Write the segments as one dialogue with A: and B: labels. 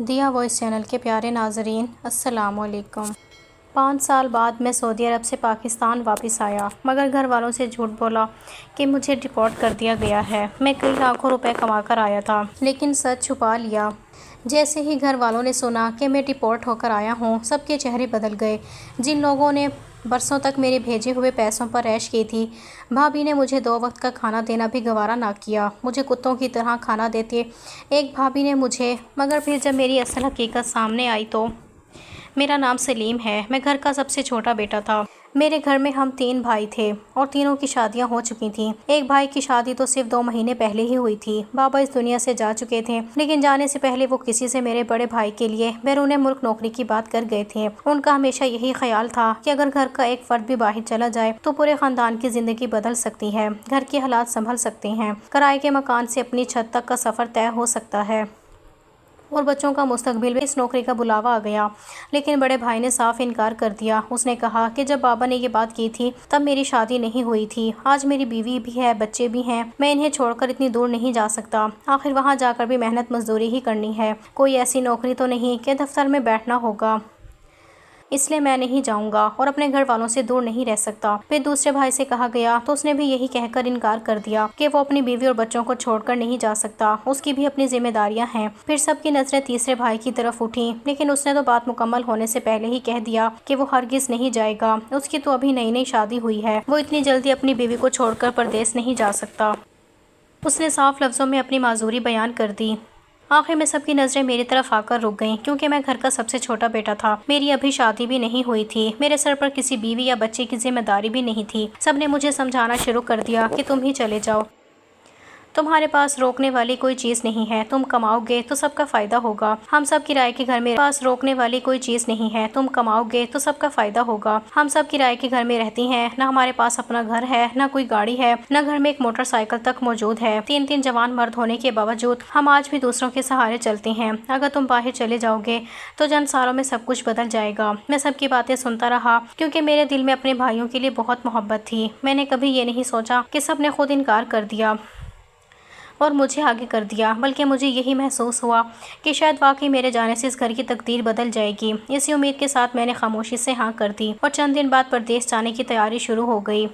A: دیا voice channel کے پیارے ناظرین، السلام علیکم۔ 5 سال بعد میں سعودی عرب سے پاکستان واپس آیا، مگر گھر والوں سے جھوٹ بولا کہ مجھے ڈپورٹ کر دیا گیا ہے۔ میں کئی لاکھوں روپے کما کر آیا تھا، لیکن سچ چھپا لیا۔ جیسے ہی گھر والوں نے سنا کہ میں ڈپورٹ ہو کر آیا ہوں، سب کے چہرے بدل گئے۔ جن لوگوں نے برسوں تک میرے بھیجے ہوئے پیسوں پر عیش کی تھی، بھابھی نے مجھے 2 وقت کا کھانا دینا بھی گوارا نہ کیا۔ مجھے کتوں کی طرح کھانا دیتے ایک بھابھی نے مجھے، مگر پھر جب میری اصل حقیقت سامنے آئی تو میرا نام سلیم ہے۔ میں گھر کا سب سے چھوٹا بیٹا تھا۔ میرے گھر میں ہم 3 بھائی تھے اور تینوں کی شادیاں ہو چکی تھیں۔ ایک بھائی کی شادی تو صرف 2 مہینے پہلے ہی ہوئی تھی۔ بابا اس دنیا سے جا چکے تھے، لیکن جانے سے پہلے وہ کسی سے میرے بڑے بھائی کے لیے بیرون ملک نوکری کی بات کر گئے تھے۔ ان کا ہمیشہ یہی خیال تھا کہ اگر گھر کا ایک فرد بھی باہر چلا جائے تو پورے خاندان کی زندگی بدل سکتی ہے، گھر کے حالات سنبھل سکتے ہیں، کرائے کے مکان سے اپنی چھت تک کا سفر طے ہو سکتا ہے اور بچوں کا مستقبل بھی۔ اس نوکری کا بلاوا آ گیا، لیکن بڑے بھائی نے صاف انکار کر دیا۔ اس نے کہا کہ جب بابا نے یہ بات کی تھی تب میری شادی نہیں ہوئی تھی۔ آج میری بیوی بھی ہے، بچے بھی ہیں، میں انہیں چھوڑ کر اتنی دور نہیں جا سکتا۔ آخر وہاں جا کر بھی محنت مزدوری ہی کرنی ہے، کوئی ایسی نوکری تو نہیں کہ دفتر میں بیٹھنا ہوگا، اس لیے میں نہیں جاؤں گا اور اپنے گھر والوں سے دور نہیں رہ سکتا۔ پھر دوسرے بھائی سے کہا گیا تو اس نے بھی یہی کہہ کر انکار کر دیا کہ وہ اپنی بیوی اور بچوں کو چھوڑ کر نہیں جا سکتا، اس کی بھی اپنی ذمہ داریاں ہیں۔ پھر سب کی نظریں تیسرے بھائی کی طرف اٹھیں، لیکن اس نے تو بات مکمل ہونے سے پہلے ہی کہہ دیا کہ وہ ہرگز نہیں جائے گا۔ اس کی تو ابھی نئی نئی شادی ہوئی ہے، وہ اتنی جلدی اپنی بیوی کو چھوڑ کر پردیس نہیں جا سکتا۔ اس نے صاف لفظوں میں اپنی معذوری بیان کر دی۔ آخر میں سب کی نظریں میری طرف آ کر رک گئیں، کیونکہ میں گھر کا سب سے چھوٹا بیٹا تھا۔ میری ابھی شادی بھی نہیں ہوئی تھی، میرے سر پر کسی بیوی یا بچے کی ذمہ داری بھی نہیں تھی۔ سب نے مجھے سمجھانا شروع کر دیا کہ تم ہی چلے جاؤ، تمہارے پاس روکنے والی کوئی چیز نہیں ہے، تم کماؤ گے تو سب کا فائدہ ہوگا۔ ہم سب کرائے کے گھر میں پاس روکنے والی کوئی چیز نہیں ہے، تم کماؤ گے تو سب کا فائدہ ہوگا۔ ہم سب کرائے کے گھر میں رہتی ہیں، نہ ہمارے پاس اپنا گھر ہے، نہ کوئی گاڑی ہے، نہ گھر میں ایک موٹر سائیکل تک موجود ہے۔ 3 جوان مرد ہونے کے باوجود ہم آج بھی دوسروں کے سہارے چلتے ہیں۔ اگر تم باہر چلے جاؤ گے تو چند سالوں میں سب کچھ بدل جائے گا۔ میں سب کی باتیں سنتا رہا، کیونکہ میرے دل میں اپنے بھائیوں کے لیے بہت محبت تھی۔ میں نے کبھی یہ نہیں سوچا کہ سب نے خود انکار کر دیا اور مجھے آگے کر دیا، بلکہ مجھے یہی محسوس ہوا کہ شاید واقعی میرے جانے سے اس گھر کی تقدیر بدل جائے گی۔ اسی امید کے ساتھ میں نے خاموشی سے ہاں کر دی اور چند دن بعد پردیس جانے کی تیاری شروع ہو گئی۔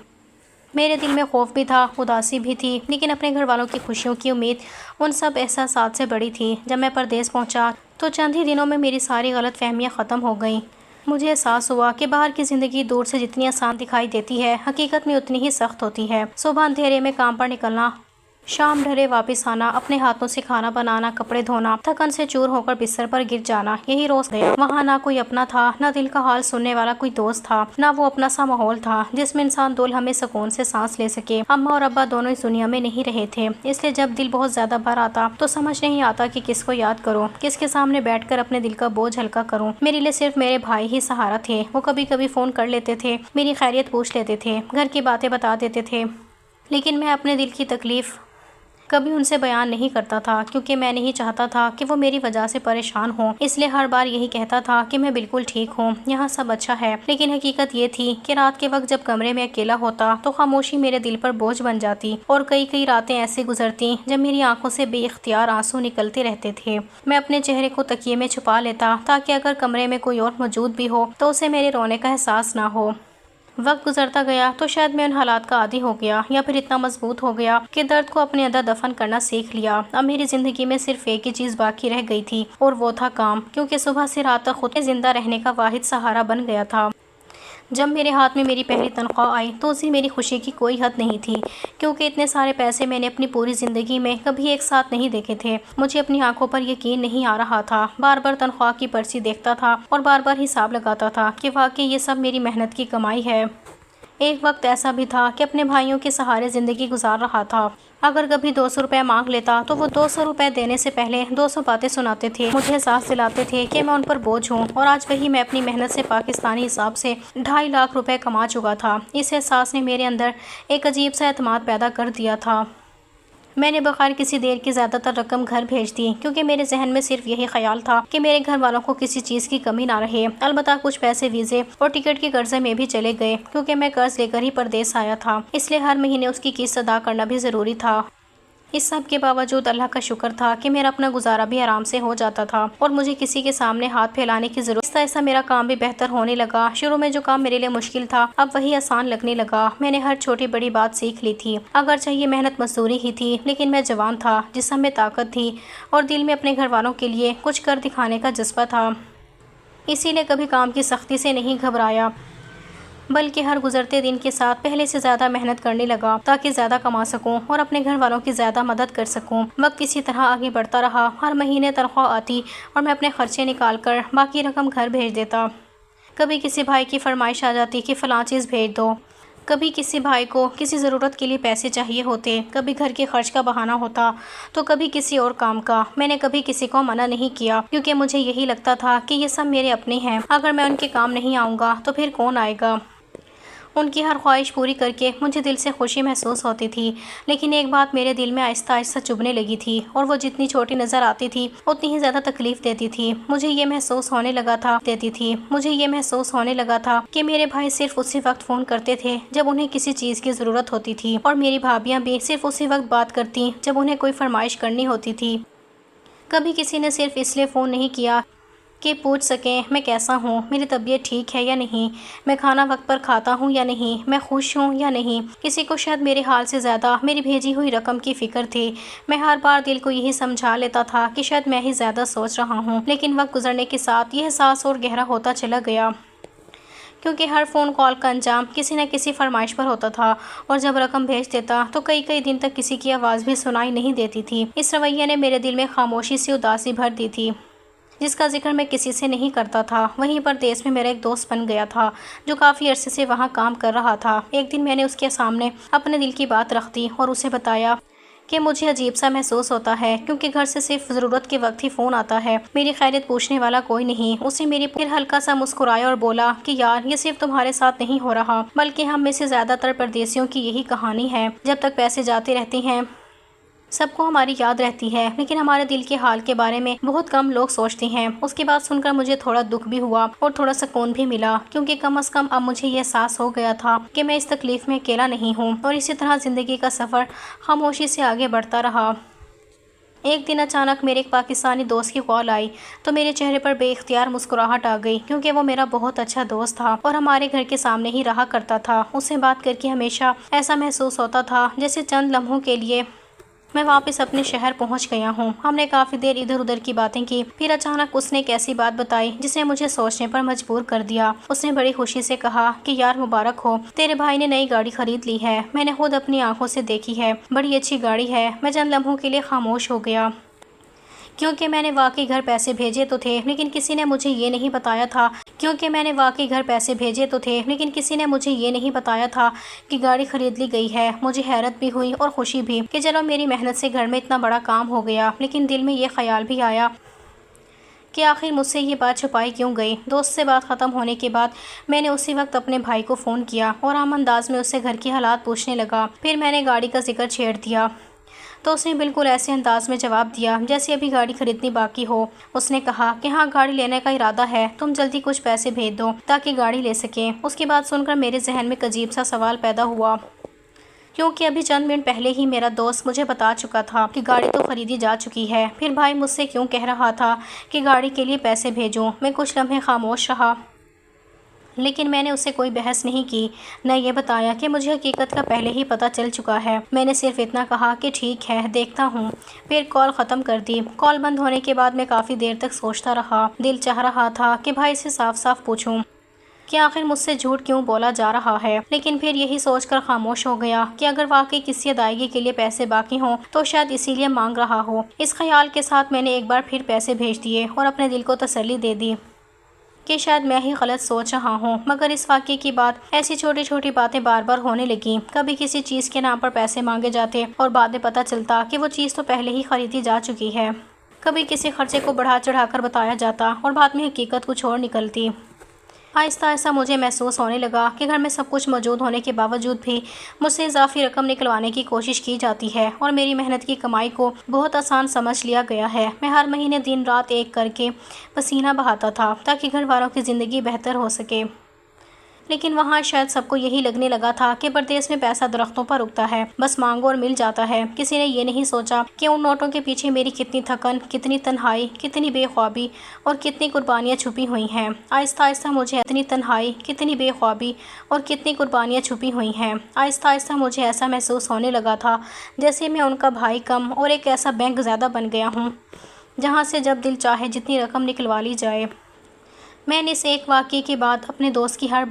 A: میرے دل میں خوف بھی تھا، اداسی بھی تھی، لیکن اپنے گھر والوں کی خوشیوں کی امید ان سب احساسات سے بڑی تھی۔ جب میں پردیس پہنچا تو چند ہی دنوں میں میری ساری غلط فہمیاں ختم ہو گئیں۔ مجھے احساس ہوا کہ باہر کی زندگی دور سے جتنی آسان دکھائی دیتی ہے، حقیقت میں اتنی ہی سخت ہوتی ہے۔ صبح اندھیرے میں کام پر نکلنا، شام ڈھلے واپس آنا، اپنے ہاتھوں سے کھانا بنانا، کپڑے دھونا، تھکن سے چور ہو کر بستر پر گر جانا، یہی روز گیا۔ وہاں نہ کوئی اپنا تھا، نہ دل کا حال سننے والا کوئی دوست تھا، نہ وہ اپنا سا ماحول تھا جس میں انسان 2 لمحے سکون سے سانس لے سکے۔ اماں اور ابا دونوں اس دنیا میں نہیں رہے تھے، اس لیے جب دل بہت زیادہ بھر آتا تو سمجھ نہیں آتا کہ کس کو یاد کروں، کس کے سامنے بیٹھ کر اپنے دل کا بوجھ ہلکا کروں۔ میرے لیے صرف میرے بھائی ہی سہارا تھے۔ وہ کبھی کبھی فون کر لیتے تھے، میری خیریت پوچھ لیتے تھے، گھر کی باتیں بتا دیتے تھے، لیکن میں اپنے دل کی تکلیف کبھی ان سے بیان نہیں کرتا تھا، کیونکہ میں نہیں چاہتا تھا کہ وہ میری وجہ سے پریشان ہوں۔ اس لیے ہر بار یہی کہتا تھا کہ میں بالکل ٹھیک ہوں، یہاں سب اچھا ہے، لیکن حقیقت یہ تھی کہ رات کے وقت جب کمرے میں اکیلا ہوتا تو خاموشی میرے دل پر بوجھ بن جاتی اور کئی راتیں ایسی گزرتی جب میری آنکھوں سے بے اختیار آنسو نکلتے رہتے تھے۔ میں اپنے چہرے کو تکیے میں چھپا لیتا تاکہ اگر کمرے میں کوئی اور موجود بھی ہو تو اسے میرے رونے کا احساس نہ ہو۔ وقت گزرتا گیا تو شاید میں ان حالات کا عادی ہو گیا، یا پھر اتنا مضبوط ہو گیا کہ درد کو اپنے اندر دفن کرنا سیکھ لیا۔ اب میری زندگی میں صرف ایک ہی چیز باقی رہ گئی تھی اور وہ تھا کام، کیونکہ صبح سے رات تک خود زندہ رہنے کا واحد سہارا بن گیا تھا۔ جب میرے ہاتھ میں میری پہلی تنخواہ آئی تو اسی میری خوشی کی کوئی حد نہیں تھی، کیونکہ اتنے سارے پیسے میں نے اپنی پوری زندگی میں کبھی ایک ساتھ نہیں دیکھے تھے۔ مجھے اپنی آنکھوں پر یقین نہیں آ رہا تھا، بار بار تنخواہ کی پرچی دیکھتا تھا اور بار بار حساب لگاتا تھا کہ واقعی یہ سب میری محنت کی کمائی ہے۔ ایک وقت ایسا بھی تھا کہ اپنے بھائیوں کے سہارے زندگی گزار رہا تھا۔ اگر کبھی 200 روپے مانگ لیتا تو وہ 200 روپے دینے سے پہلے 200 باتیں سناتے تھے، مجھے احساس دلاتے تھے کہ میں ان پر بوجھ ہوں، اور آج وہی میں اپنی محنت سے پاکستانی حساب سے 2.5 لاکھ روپے کما چکا تھا۔ اس احساس نے میرے اندر ایک عجیب سا اعتماد پیدا کر دیا تھا۔ میں نے بغیر کسی دیر کی زیادہ تر رقم گھر بھیج دی، کیونکہ میرے ذہن میں صرف یہی خیال تھا کہ میرے گھر والوں کو کسی چیز کی کمی نہ رہے۔ البتہ کچھ پیسے ویزے اور ٹکٹ کے قرضے میں بھی چلے گئے، کیونکہ میں قرض لے کر ہی پردیس آیا تھا، اس لیے ہر مہینے اس کی قسط ادا کرنا بھی ضروری تھا۔ اس سب کے باوجود اللہ کا شکر تھا کہ میرا اپنا گزارا بھی آرام سے ہو جاتا تھا اور مجھے کسی کے سامنے ہاتھ پھیلانے کی ضرورت۔ ایسا میرا کام بھی بہتر ہونے لگا۔ شروع میں جو کام میرے لیے مشکل تھا اب وہی آسان لگنے لگا۔ میں نے ہر چھوٹی بڑی بات سیکھ لی تھی، اگرچہ یہ محنت مزدوری ہی تھی، لیکن میں جوان تھا، جسم میں طاقت تھی اور دل میں اپنے گھر والوں کے لیے کچھ کر دکھانے کا جذبہ تھا۔ اسی لیے کبھی کام کی سختی سے نہیں گھبرایا، بلکہ ہر گزرتے دن کے ساتھ پہلے سے زیادہ محنت کرنے لگا تاکہ زیادہ کما سکوں اور اپنے گھر والوں کی زیادہ مدد کر سکوں۔ وقت اسی طرح آگے بڑھتا رہا۔ ہر مہینے تنخواہ آتی اور میں اپنے خرچے نکال کر باقی رقم گھر بھیج دیتا۔ کبھی کسی بھائی کی فرمائش آ جاتی کہ فلاں چیز بھیج دو، کبھی کسی بھائی کو کسی ضرورت کے لیے پیسے چاہیے ہوتے، کبھی گھر کے خرچ کا بہانہ ہوتا تو کبھی کسی اور کام کا۔ میں نے کبھی کسی کو منع نہیں کیا کیونکہ مجھے یہی لگتا تھا کہ یہ سب میرے اپنے ہیں، اگر میں ان کے کام نہیں آؤں گا تو پھر کون آئے گا۔ ان کی ہر خواہش پوری کر کے مجھے دل سے خوشی محسوس ہوتی تھی، لیکن ایک بات میرے دل میں آہستہ آہستہ چبھنے لگی تھی اور وہ جتنی چھوٹی نظر آتی تھی اتنی ہی زیادہ تکلیف دیتی تھی۔ مجھے یہ محسوس ہونے لگا تھا کہ میرے بھائی صرف اسی وقت فون کرتے تھے جب انہیں کسی چیز کی ضرورت ہوتی تھی، اور میری بھابیاں بھی صرف اسی وقت بات کرتی جب انہیں کوئی فرمائش کرنی ہوتی تھی۔ کبھی کسی نے صرف اس لیے فون نہیں کیا کہ پوچھ سکیں میں کیسا ہوں، میری طبیعت ٹھیک ہے یا نہیں، میں کھانا وقت پر کھاتا ہوں یا نہیں، میں خوش ہوں یا نہیں۔ کسی کو شاید میرے حال سے زیادہ میری بھیجی ہوئی رقم کی فکر تھی۔ میں ہر بار دل کو یہی سمجھا لیتا تھا کہ شاید میں ہی زیادہ سوچ رہا ہوں، لیکن وقت گزرنے کے ساتھ یہ احساس اور گہرا ہوتا چلا گیا، کیونکہ ہر فون کال کا انجام کسی نہ کسی فرمائش پر ہوتا تھا، اور جب رقم بھیج دیتا تو کئی دن تک کسی کی آواز بھی سنائی نہیں دیتی تھی۔ اس رویے نے میرے دل میں خاموشی سی اداسی بھر دی تھی، جس کا ذکر میں کسی سے نہیں کرتا تھا۔ وہیں پر دیس میں میرا ایک دوست بن گیا تھا جو کافی عرصے سے وہاں کام کر رہا تھا۔ ایک دن میں نے اس کے سامنے اپنے دل کی بات رکھ دی اور اسے بتایا کہ مجھے عجیب سا محسوس ہوتا ہے کیونکہ گھر سے صرف ضرورت کے وقت ہی فون آتا ہے، میری خیریت پوچھنے والا کوئی نہیں۔ اسے میری پھر ہلکا سا مسکرایا اور بولا کہ یار یہ صرف تمہارے ساتھ نہیں ہو رہا، بلکہ ہم میں سے زیادہ تر پردیسیوں کی یہی کہانی ہے۔ جب تک پیسے جاتے رہتے ہیں سب کو ہماری یاد رہتی ہے، لیکن ہمارے دل کے حال کے بارے میں بہت کم لوگ سوچتے ہیں۔ اس کی بات سن کر مجھے تھوڑا دکھ بھی ہوا اور تھوڑا سکون بھی ملا، کیونکہ کم از کم اب مجھے یہ احساس ہو گیا تھا کہ میں اس تکلیف میں اکیلا نہیں ہوں۔ اور اسی طرح زندگی کا سفر خاموشی سے آگے بڑھتا رہا۔ ایک دن اچانک میرے ایک پاکستانی دوست کی کال آئی تو میرے چہرے پر بے اختیار مسکراہٹ آ گئی، کیونکہ وہ میرا بہت اچھا دوست تھا اور ہمارے گھر کے سامنے ہی رہا کرتا تھا۔ اس سے بات کر کے ہمیشہ ایسا محسوس ہوتا تھا جیسے چند لمحوں کے لیے میں واپس اپنے شہر پہنچ گیا ہوں۔ ہم نے کافی دیر ادھر ادھر کی باتیں کی، پھر اچانک اس نے ایک ایسی بات بتائی جس نے مجھے سوچنے پر مجبور کر دیا۔ اس نے بڑی خوشی سے کہا کہ یار مبارک ہو، تیرے بھائی نے نئی گاڑی خرید لی ہے، میں نے خود اپنی آنکھوں سے دیکھی ہے، بڑی اچھی گاڑی ہے۔ میں چند لمحوں کے لیے خاموش ہو گیا، کیونکہ میں نے واقعی گھر پیسے بھیجے تو تھے، لیکن کسی نے مجھے یہ نہیں بتایا تھا کہ گاڑی خرید لی گئی ہے۔ مجھے حیرت بھی ہوئی اور خوشی بھی کہ چلو میری محنت سے گھر میں اتنا بڑا کام ہو گیا، لیکن دل میں یہ خیال بھی آیا کہ آخر مجھ سے یہ بات چھپائی کیوں گئی۔ دوست سے بات ختم ہونے کے بعد میں نے اسی وقت اپنے بھائی کو فون کیا اور عام انداز میں اس سے گھر کی حالات پوچھنے لگا۔ پھر میں نے گاڑی کا ذکر چھیڑ دیا تو اس نے بالکل ایسے انداز میں جواب دیا جیسے ابھی گاڑی خریدنی باقی ہو۔ اس نے کہا کہ ہاں گاڑی لینے کا ارادہ ہے، تم جلدی کچھ پیسے بھیج دو تاکہ گاڑی لے سکیں۔ اس کی بات سن کر میرے ذہن میں ایک عجیب سا سوال پیدا ہوا، کیونکہ ابھی چند منٹ پہلے ہی میرا دوست مجھے بتا چکا تھا کہ گاڑی تو خریدی جا چکی ہے، پھر بھائی مجھ سے کیوں کہہ رہا تھا کہ گاڑی کے لیے پیسے بھیجوں۔ میں کچھ لمحے خاموش رہا، لیکن میں نے اسے کوئی بحث نہیں کی، نہ یہ بتایا کہ مجھے حقیقت کا پہلے ہی پتہ چل چکا ہے۔ میں نے صرف اتنا کہا کہ ٹھیک ہے دیکھتا ہوں، پھر کال ختم کر دی۔ کال بند ہونے کے بعد میں کافی دیر تک سوچتا رہا۔ دل چاہ رہا تھا کہ بھائی سے صاف صاف پوچھوں کہ آخر مجھ سے جھوٹ کیوں بولا جا رہا ہے، لیکن پھر یہی سوچ کر خاموش ہو گیا کہ اگر واقعی کسی ادائیگی کے لیے پیسے باقی ہوں تو شاید اسی لیے مانگ رہا ہو۔ اس خیال کے ساتھ میں نے ایک بار پھر پیسے بھیج دیے اور اپنے دل کو تسلی دے دی کہ شاید میں ہی غلط سوچ رہا ہوں۔ مگر اس واقعے کی بعد ایسی چھوٹی چھوٹی باتیں بار بار ہونے لگیں۔ کبھی کسی چیز کے نام پر پیسے مانگے جاتے اور بعد میں پتہ چلتا کہ وہ چیز تو پہلے ہی خریدی جا چکی ہے۔ کبھی کسی خرچے کو بڑھا چڑھا کر بتایا جاتا اور بعد میں حقیقت کچھ اور نکلتی۔ آہستہ آہستہ مجھے محسوس ہونے لگا کہ گھر میں سب کچھ موجود ہونے کے باوجود بھی مجھ سے اضافی رقم نکلوانے کی کوشش کی جاتی ہے اور میری محنت کی کمائی کو بہت آسان سمجھ لیا گیا ہے۔ میں ہر مہینے دن رات ایک کر کے پسینہ بہاتا تھا تاکہ گھر والوں کی زندگی بہتر ہو سکے، لیکن وہاں شاید سب کو یہی لگنے لگا تھا کہ پردیس میں پیسہ درختوں پر اگتا ہے، بس مانگو اور مل جاتا ہے۔ کسی نے یہ نہیں سوچا کہ ان نوٹوں کے پیچھے میری کتنی تھکن، کتنی تنہائی، کتنی بے خوابی اور کتنی قربانیاں چھپی ہوئی ہیں۔ آہستہ آہستہ مجھے اتنی تنہائی، کتنی بے خوابی اور کتنی قربانیاں چھپی ہوئی ہیں۔ آہستہ آہستہ مجھے ایسا محسوس ہونے لگا تھا جیسے میں ان کا بھائی کم اور ایک ایسا بینک زیادہ بن گیا ہوں جہاں سے جب دل چاہے جتنی رقم نکلوا لی جائے۔ میں نے اس ایک واقعے کے بعد اپنے دوست کی ہر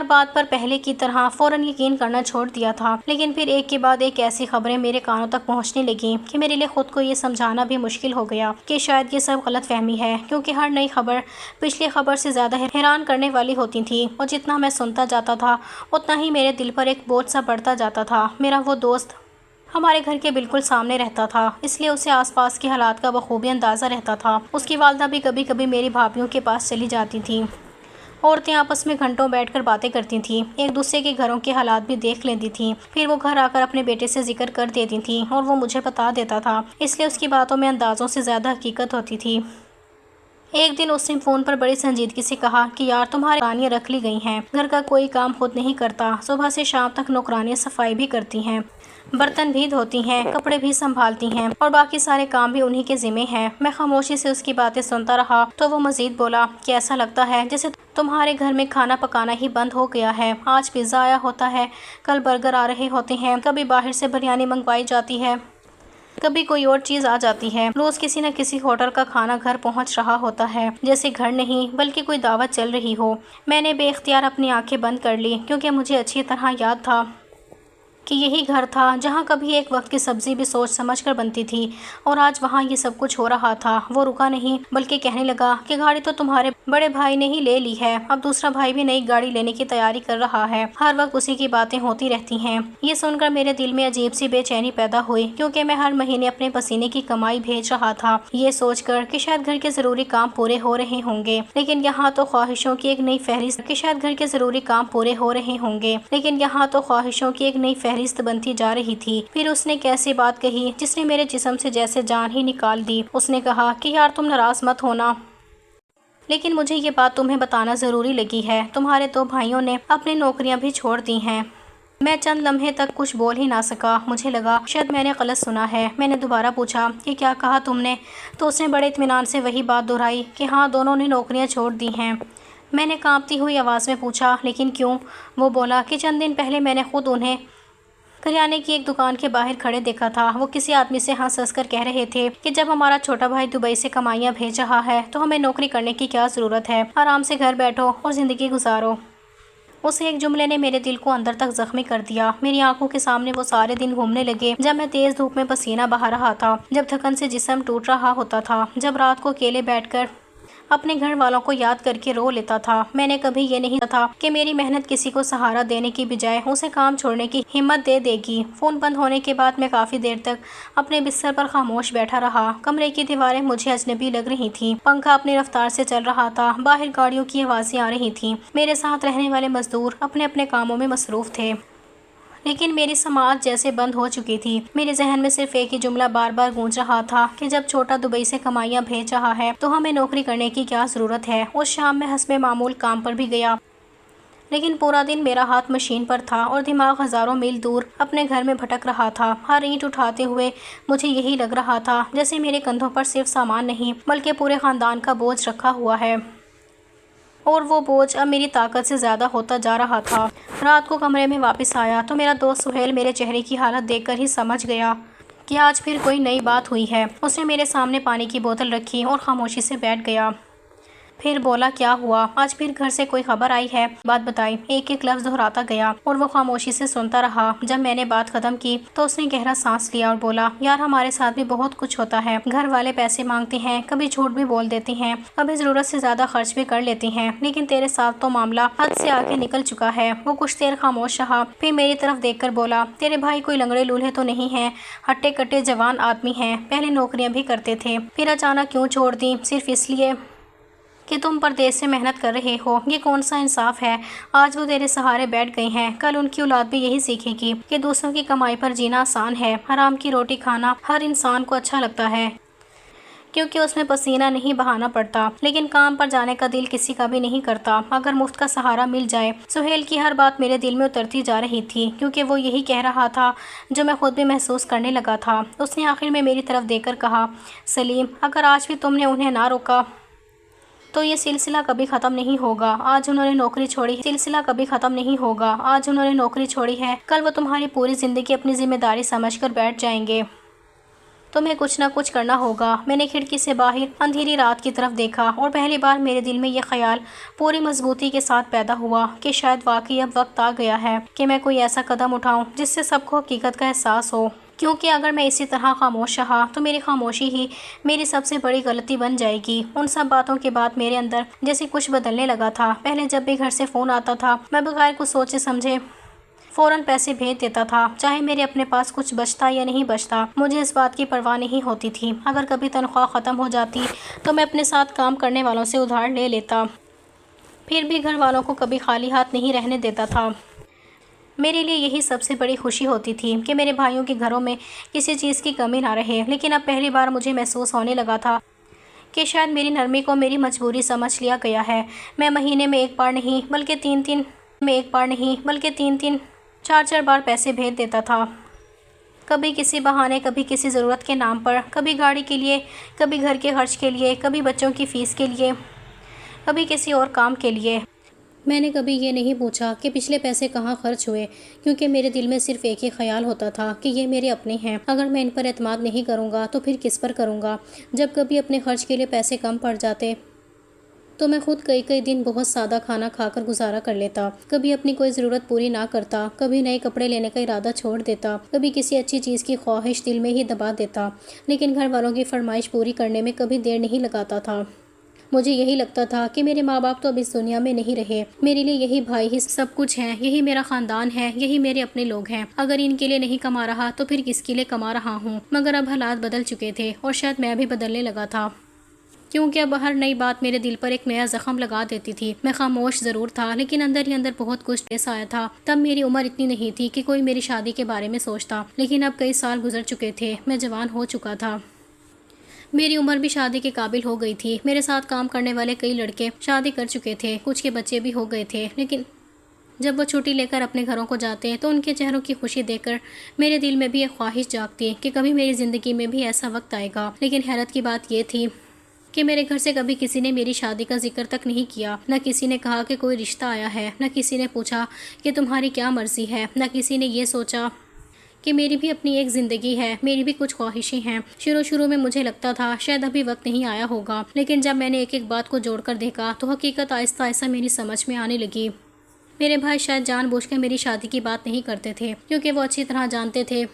A: بات پر پہلے کی طرح فوراً یقین کرنا چھوڑ دیا تھا، لیکن پھر ایک کے بعد ایک ایسی خبریں میرے کانوں تک پہنچنے لگیں کہ میرے لیے خود کو یہ سمجھانا بھی مشکل ہو گیا کہ شاید یہ سب غلط فہمی ہے، کیونکہ ہر نئی خبر پچھلی خبر سے زیادہ حیران کرنے والی ہوتی تھی، اور جتنا میں سنتا جاتا تھا اتنا ہی میرے دل پر ایک بوجھ سا بڑھتا جاتا تھا۔ میرا وہ دوست ہمارے گھر کے بالکل سامنے رہتا تھا، اس لیے اسے آس پاس کے حالات کا بخوبی اندازہ رہتا تھا۔ اس کی والدہ بھی کبھی کبھی میری بھابھیوں کے پاس چلی جاتی تھیں۔ عورتیں آپس میں گھنٹوں بیٹھ کر باتیں کرتی تھیں، ایک دوسرے کے گھروں کے حالات بھی دیکھ لیتی تھیں، پھر وہ گھر آ کر اپنے بیٹے سے ذکر کر دیتی تھیں اور وہ مجھے بتا دیتا تھا، اس لیے اس کی باتوں میں اندازوں سے زیادہ حقیقت ہوتی تھی۔ ایک دن اس نے فون پر بڑی سنجیدگی سے کہا کہ یار تمہاری نوکرانیاں رکھ لی گئی ہیں، گھر کا کوئی کام خود نہیں کرتا، صبح سے شام تک نوکرانیاں صفائی بھی کرتی ہیں، برتن بھی دھوتی ہیں، کپڑے بھی سنبھالتی ہیں اور باقی سارے کام بھی انہی کے ذمے ہیں۔ میں خاموشی سے اس کی باتیں سنتا رہا تو وہ مزید بولا کہ ایسا لگتا ہے جیسے تمہارے گھر میں کھانا پکانا ہی بند ہو گیا ہے، آج پیزا آیا ہوتا ہے، کل برگر آ رہے ہوتے ہیں، کبھی باہر سے بریانی منگوائی جاتی ہے، کبھی کوئی اور چیز آ جاتی ہے، روز کسی نہ کسی ہوٹل کا کھانا گھر پہنچ رہا ہوتا ہے، جیسے گھر نہیں بلکہ کوئی دعوت چل رہی ہو۔ میں نے بے اختیار اپنی آنکھیں بند کر لی، کیونکہ مجھے اچھی طرح یاد تھا کہ یہی گھر تھا جہاں کبھی ایک وقت کی سبزی بھی سوچ سمجھ کر بنتی تھی، اور آج وہاں یہ سب کچھ ہو رہا تھا۔ وہ رکا نہیں بلکہ کہنے لگا کہ گاڑی تو تمہارے بڑے بھائی نے ہی لے لی ہے، اب دوسرا بھائی بھی نئی گاڑی لینے کی تیاری کر رہا ہے، ہر وقت اسی کی باتیں ہوتی رہتی ہیں۔ یہ سن کر میرے دل میں عجیب سی بے چینی پیدا ہوئی، کیونکہ میں ہر مہینے اپنے پسینے کی کمائی بھیج رہا تھا، یہ سوچ کر کہ شاید گھر کے ضروری کام پورے ہو رہے ہوں گے، لیکن یہاں تو خواہشوں کی ایک نئی فہرست بنتی جا رہی تھی۔ پھر اس نے کیسی بات کہی جس نے میرے جسم سے جیسے جان ہی نکال دی۔ اس نے کہا کہ یار تم ناراض مت ہونا، لیکن مجھے یہ بات تمہیں بتانا ضروری لگی ہے، تمہارے 2 بھائیوں نے اپنی نوکریاں بھی چھوڑ دی ہیں۔ میں چند لمحے تک کچھ بول ہی نہ سکا، مجھے لگا شاید میں نے غلط سنا ہے۔ میں نے دوبارہ پوچھا کہ کیا کہا تم نے؟ تو اس نے بڑے اطمینان سے وہی بات دہرائی کہ ہاں دونوں نے نوکریاں چھوڑ دی ہیں۔ میں نے کانپتی ہوئی آواز میں پوچھا لیکن کیوں؟ وہ بولا کہ چند دن پہلے میں نے خود انہیں کریانے کی ایک دکان کے باہر کھڑے دیکھا تھا، وہ کسی آدمی سے ہنس ہنس کر کہہ رہے تھے کہ جب ہمارا چھوٹا بھائی دبئی سے کمائیاں بھیج رہا ہے تو ہمیں نوکری کرنے کی کیا ضرورت ہے، آرام سے گھر بیٹھو اور زندگی گزارو۔ اس ایک جملے نے میرے دل کو اندر تک زخمی کر دیا۔ میری آنکھوں کے سامنے وہ سارے دن گھومنے لگے جب میں تیز دھوپ میں پسینہ بہا رہا تھا، جب تھکن سے جسم ٹوٹ رہا ہوتا تھا، جب رات کو اکیلے بیٹھ کر اپنے گھر والوں کو یاد کر کے رو لیتا تھا۔ میں نے کبھی یہ نہیں سوچا تھا کہ میری محنت کسی کو سہارا دینے کی بجائے اسے کام چھوڑنے کی ہمت دے دے گی۔ فون بند ہونے کے بعد میں کافی دیر تک اپنے بستر پر خاموش بیٹھا رہا۔ کمرے کی دیواریں مجھے اجنبی لگ رہی تھیں، پنکھا اپنی رفتار سے چل رہا تھا، باہر گاڑیوں کی آوازیں آ رہی تھیں، میرے ساتھ رہنے والے مزدور اپنے اپنے کاموں میں مصروف تھے، لیکن میری سماعت جیسے بند ہو چکی تھی۔ میرے ذہن میں صرف ایک ہی جملہ بار بار گونج رہا تھا کہ جب چھوٹا دبئی سے کمائیاں بھیج رہا ہے تو ہمیں نوکری کرنے کی کیا ضرورت ہے۔ اس شام میں حسب معمول کام پر بھی گیا، لیکن پورا دن میرا ہاتھ مشین پر تھا اور دماغ ہزاروں میل دور اپنے گھر میں بھٹک رہا تھا۔ ہر اینٹ اٹھاتے ہوئے مجھے یہی لگ رہا تھا جیسے میرے کندھوں پر صرف سامان نہیں بلکہ پورے خاندان کا بوجھ رکھا ہوا ہے، اور وہ بوجھ اب میری طاقت سے زیادہ ہوتا جا رہا تھا۔ رات کو کمرے میں واپس آیا تو میرا دوست سہیل میرے چہرے کی حالت دیکھ کر ہی سمجھ گیا کہ آج پھر کوئی نئی بات ہوئی ہے۔ اس نے میرے سامنے پانی کی بوتل رکھی اور خاموشی سے بیٹھ گیا، پھر بولا کیا ہوا؟ آج پھر گھر سے کوئی خبر آئی ہے؟ بات بتائی۔ ایک ایک لفظ دہراتا گیا اور وہ خاموشی سے سنتا رہا۔ جب میں نے بات ختم کی تو اس نے گہرا سانس لیا اور بولا یار ہمارے ساتھ بھی بہت کچھ ہوتا ہے، گھر والے پیسے مانگتے ہیں، کبھی جھوٹ بھی بول دیتے ہیں، کبھی ضرورت سے زیادہ خرچ بھی کر لیتے ہیں، لیکن تیرے ساتھ تو معاملہ حد سے آگے نکل چکا ہے۔ وہ کچھ دیر خاموش رہا، پھر میری طرف دیکھ کر بولا تیرے بھائی کوئی لنگڑے لولہے تو نہیں ہیں، ہٹے کٹے جوان آدمی ہیں، پہلے نوکریاں بھی کرتے تھے، پھر اچانک کیوں چھوڑ دی؟ صرف اس لیے کہ تم پردیس سے محنت کر رہے ہو؟ یہ کون سا انصاف ہے؟ آج وہ تیرے سہارے بیٹھ گئی ہیں، کل ان کی اولاد بھی یہی سیکھے گی کہ دوسروں کی کمائی پر جینا آسان ہے، حرام کی روٹی کھانا ہر انسان کو اچھا لگتا ہے، کیونکہ اس میں پسینہ نہیں بہانا پڑتا، لیکن کام پر جانے کا دل کسی کا بھی نہیں کرتا اگر مفت کا سہارا مل جائے۔ سہیل کی ہر بات میرے دل میں اترتی جا رہی تھی، کیونکہ وہ یہی کہہ رہا تھا جو میں خود بھی محسوس کرنے لگا تھا۔ اس نے آخر میں میری طرف دیکھ کر کہا، سلیم، اگر آج بھی تم نے انہیں نہ روکا تو یہ سلسلہ کبھی ختم نہیں ہوگا۔ آج انہوں نے نوکری چھوڑی، سلسلہ کبھی ختم نہیں ہوگا۔ آج انہوں نے نوکری چھوڑی ہے، کل وہ تمہاری پوری زندگی اپنی ذمہ داری سمجھ کر بیٹھ جائیں گے۔ تمہیں کچھ نہ کچھ کرنا ہوگا۔ میں نے کھڑکی سے باہر اندھیری رات کی طرف دیکھا اور پہلی بار میرے دل میں یہ خیال پوری مضبوطی کے ساتھ پیدا ہوا کہ شاید واقعی اب وقت آ گیا ہے کہ میں کوئی ایسا قدم اٹھاؤں جس سے سب کو حقیقت کا احساس ہو، کیونکہ اگر میں اسی طرح خاموش رہا تو میری خاموشی ہی میری سب سے بڑی غلطی بن جائے گی۔ ان سب باتوں کے بعد میرے اندر جیسے کچھ بدلنے لگا تھا۔ پہلے جب بھی گھر سے فون آتا تھا میں بغیر کچھ سوچے سمجھے فوراً پیسے بھیج دیتا تھا، چاہے میرے اپنے پاس کچھ بچتا یا نہیں بچتا، مجھے اس بات کی پرواہ نہیں ہوتی تھی۔ اگر کبھی تنخواہ ختم ہو جاتی تو میں اپنے ساتھ کام کرنے والوں سے ادھار لے لیتا، پھر بھی گھر والوں کو کبھی خالی ہاتھ نہیں رہنے دیتا تھا۔ میرے لیے یہی سب سے بڑی خوشی ہوتی تھی کہ میرے بھائیوں کے گھروں میں کسی چیز کی کمی نہ رہے، لیکن اب پہلی بار مجھے محسوس ہونے لگا تھا کہ شاید میری نرمی کو میری مجبوری سمجھ لیا گیا ہے۔ میں مہینے میں ایک بار نہیں بلکہ تین چار چار بار پیسے بھیج دیتا تھا، کبھی کسی بہانے، کبھی کسی ضرورت کے نام پر، کبھی گاڑی کے لیے، کبھی گھر کے خرچ کے لیے، کبھی بچوں کی فیس کے لیے، کبھی کسی اور کام کے لیے۔ میں نے کبھی یہ نہیں پوچھا کہ پچھلے پیسے کہاں خرچ ہوئے، کیونکہ میرے دل میں صرف ایک ہی خیال ہوتا تھا کہ یہ میرے اپنے ہیں، اگر میں ان پر اعتماد نہیں کروں گا تو پھر کس پر کروں گا۔ جب کبھی اپنے خرچ کے لیے پیسے کم پڑ جاتے تو میں خود کئی دن بہت سادہ کھانا کھا کر گزارا کر لیتا، کبھی اپنی کوئی ضرورت پوری نہ کرتا، کبھی نئے کپڑے لینے کا ارادہ چھوڑ دیتا، کبھی کسی اچھی چیز کی خواہش دل میں ہی دبا دیتا، لیکن گھر والوں کی فرمائش پوری کرنے میں کبھی دیر نہیں لگاتا تھا۔ مجھے یہی لگتا تھا کہ میرے ماں باپ تو اب اس دنیا میں نہیں رہے، میرے لیے یہی بھائی ہی سب کچھ ہے، یہی میرا خاندان ہے، یہی میرے اپنے لوگ ہیں۔ اگر ان کے لیے نہیں کما رہا تو پھر کس کے لیے کما رہا ہوں؟ مگر اب حالات بدل چکے تھے اور شاید میں بھی بدلنے لگا تھا، کیونکہ اب ہر نئی بات میرے دل پر ایک نیا زخم لگا دیتی تھی۔ میں خاموش ضرور تھا، لیکن اندر ہی اندر بہت کچھ ٹیس آیا تھا۔ تب میری عمر اتنی نہیں تھی کہ کوئی میری شادی کے بارے میں سوچتا، لیکن اب کئی سال گزر چکے تھے، میں جوان ہو چکا تھا، میری عمر بھی شادی کے قابل ہو گئی تھی۔ میرے ساتھ کام کرنے والے کئی لڑکے شادی کر چکے تھے، کچھ کے بچے بھی ہو گئے تھے، لیکن جب وہ چھٹی لے کر اپنے گھروں کو جاتے ہیں تو ان کے چہروں کی خوشی دیکھ کر میرے دل میں بھی ایک خواہش جاگتی کہ کبھی میری زندگی میں بھی ایسا وقت آئے گا۔ لیکن حیرت کی بات یہ تھی کہ میرے گھر سے کبھی کسی نے میری شادی کا ذکر تک نہیں کیا، نہ کسی نے کہا کہ کوئی رشتہ آیا ہے، نہ کسی نے پوچھا کہ تمہاری کیا مرضی ہے، نہ کسی نے یہ سوچا کہ میری بھی اپنی ایک زندگی ہے، میری بھی کچھ خواہشیں ہیں۔ شروع میں مجھے لگتا تھا شاید ابھی وقت نہیں آیا ہوگا، لیکن جب میں نے ایک بات کو جوڑ کر دیکھا تو حقیقت آہستہ آہستہ میری سمجھ میں آنے لگی۔ میرے بھائی شاید جان بوجھ کر میری شادی کی بات نہیں کرتے تھے، کیونکہ وہ اچھی طرح جانتے تھے